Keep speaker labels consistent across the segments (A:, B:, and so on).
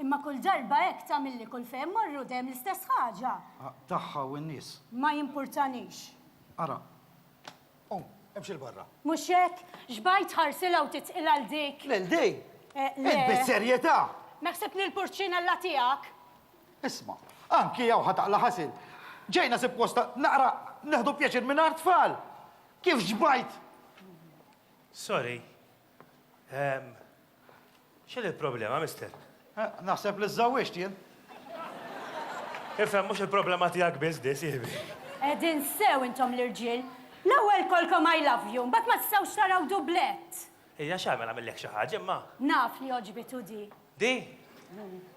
A: Imma kull darba hekk tagħmilli kull fejn morru dejjem l-istess ħaġa.
B: Taħħa u n-nies.
A: Ma jimpurtanix.
B: Ara. Emxi l-barra.
A: Mhux hekk, xbajt ħarsila u titqil għal dik.
B: L-dej.
A: Le.
B: Bis-serjetà.
A: Naħseb li l-purċinella tiegħek.
B: Isma, anki jew ħataqla ħasil. Ġejna supposta naqra neħdu pjaċir minn tfal. Kif ġbajt?
C: Sorry. X'il il-problema, mister?
B: Naħseb li żawiex jien.
C: Ifhem mhux il-problema tiegħek biss di sieħbi.
A: Edin sew intom l-irġiel. L-ewwel kolkom I love you, mbagħad ma tistgħux taraw dublett.
C: Hija x'għamel għamillek xi ħaġa imma.
A: Naf li oġbitu di.
C: Di?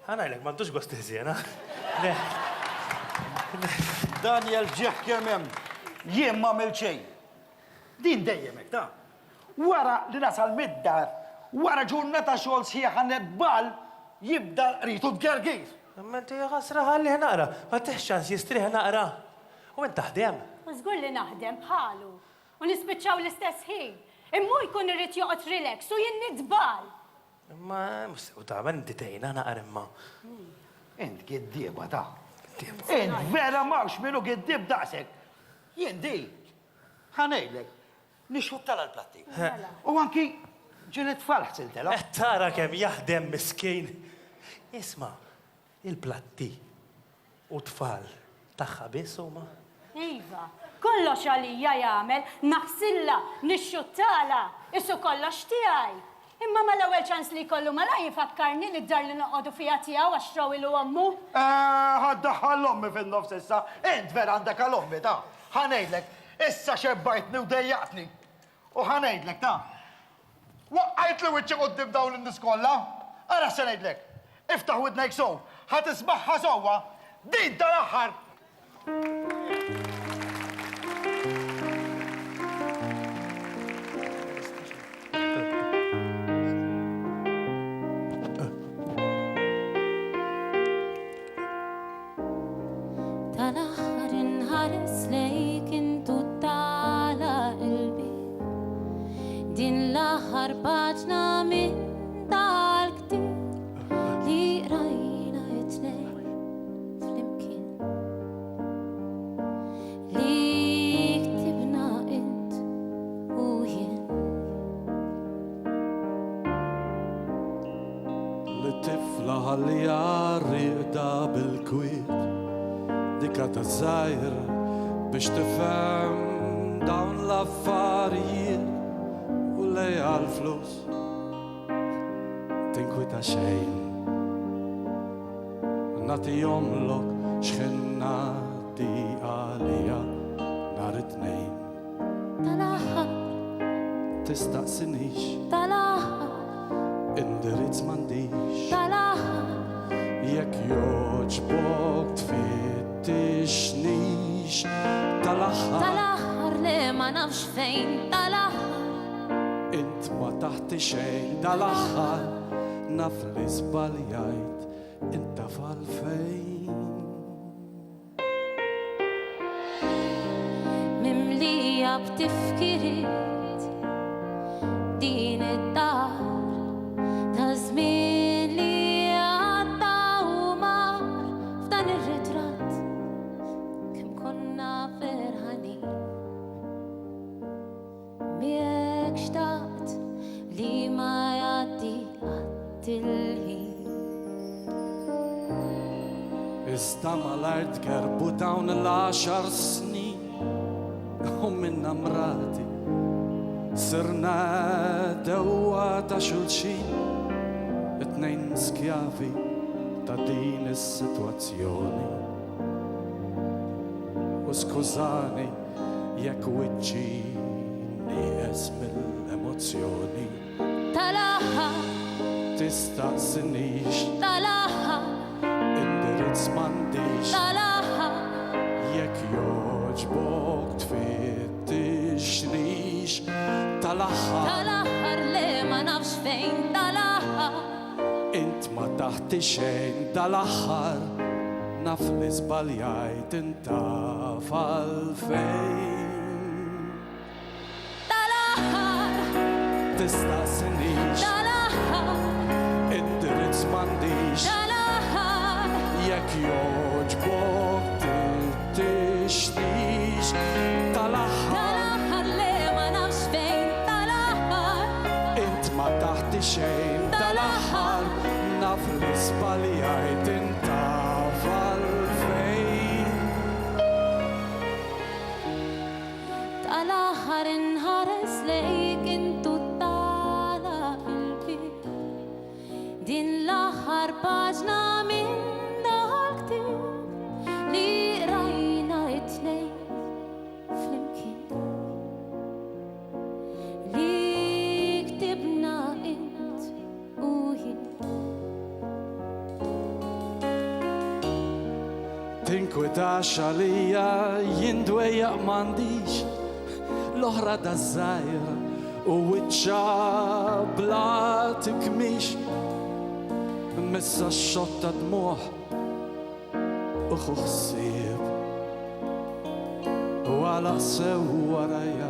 C: Ħanajlek m'għandux gost tiżjena. Le.
B: Daniel ġeħ kemm hemm. Jien ma għamil xejn. Din dejjem hekk ta. Wara li nasal mid-dar, wara ġurnata xogħol sħiħa netbal, jibda ritu tgergir.
C: Imma inti ħasra ħalli naqra, ma teħx ċans jistrieħ naqra. U int taħdem.
A: U żgur li naħdem bħalu. U nispiċċaw l-istess ħin. Immu jkun irid joqgħod relax u jien nitbal.
C: Imma u tagħmel inti tgħinha naqra imma.
B: Int giddieba ta. Int vera mawx minnu giddib daqshekk. Jien di. Ħanejlek. Nixħuttala l-platti. U anki ġinet tfal ħsiltela.
C: Tara kemm jaħdem miskin. Isma' il-platti u tfal tagħha biss huma.
A: Iva, kollox għalija jagħmel, naħsilla, nixxuttala, issu kollox tiegħi. Imma mal-ewwel ċans li jkollu mala jifakkarni li d-dar li noqogħdu fiha tiegħu għax traw ilu ommu.
B: Ħaddaħħal l-ommi fin-nofs issa. Int vera għandek għal-ommi ta. Ħanejdlek, issa xebbajtni u dejjaqtni. U ħanejdlek ta. Waqqajt li wiċċi qudiem dawn in-nies kollha. Ara se ngħidlek. Iftaħ widnejk sow. Ħatisbaħħa sewwa. Din tal-aħħar.
D: Tal-aħħar inħares lejk intu tala qalbi. Din l-aħħar paġna minn tal-ktieb li rajna it-tnejn flimkien. Li ktibna int u jien.
E: L-tifla ħallija rriqda bil-kwiet dikka ta' żgħir biex tifhem dawn l-affarijiet u lejha l-flus tinkwita xejn. Nagħti jomlok x'ħinna di għalija nhar it-tnejn.
D: Tal-aħħar,
E: Tistaqsinix,
D: tal-aħħar,
E: indirizz m'għandix.
D: tal-aħħar,
E: Jekk joġbok tfittixnix tal-aħħar
D: tal-aħħar li ma nafx fejn. Tal-aħħar,
E: int ma taħti xejn tal-aħħar naf li żbaljajt inta fal-fejn.
D: mimlija b'tifkiriet din id-dar ta' żmien li għadda u mar f'dan ir-ritratt kemm konna ferħanin. Miegħek xtaqt li ma jgħaddi qatt il-ħin.
E: Iżda mal-art gerbu dawn l-10 snin u minna mrati sirna dewwa ta' xulxin it-tnejn skjavi ta' din is-sitwazzjoni. U skużani jekk wiċċi nieqes mill-emozzjoni.
D: Tal-aħħar,
E: Tistaqsinix,
D: tal-aħħar,
E: indirizz m'għandix.
D: tal-aħħar,
E: Jekk joġbok tfittixnix tal-aħħar
D: tal-aħħar li ma nafx fejn. Tal-aħħar,
E: int ma taħti xejn tal-aħħar naf li żbaljajt inta fal-fejn.
D: tal-aħħar,
E: Tistaqsinix,
D: tal-aħħar,
E: indirizz m'għandix.
D: tal-aħħar,
E: joġbok tixtiex tal-aħħar
D: Tal-aħħar le ma nafx fejn tal-aħħar
E: int ma taħti xejn tal-aħħar naf li żbaljajt intafal fejn
D: Tal-aħħar inħares lejk intu tala il-bib Din l-aħħar paġna minn dal-ktib li rajna it-tnejn flimkien li ktibna int u jien
E: tinkwitax għalija jindwejjaq m'għandix l-oħra da żgħir u wiċċa bla tikmix missa x-xotta dmuħ u ħsieb u għala sew warajja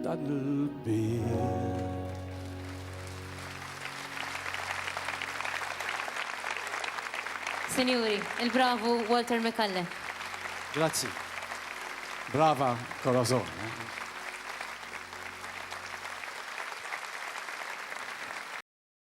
E: dan il-bir.
D: Senjuri, il-bravu Walter McCalle.
E: Grazzi. Brava Corazon.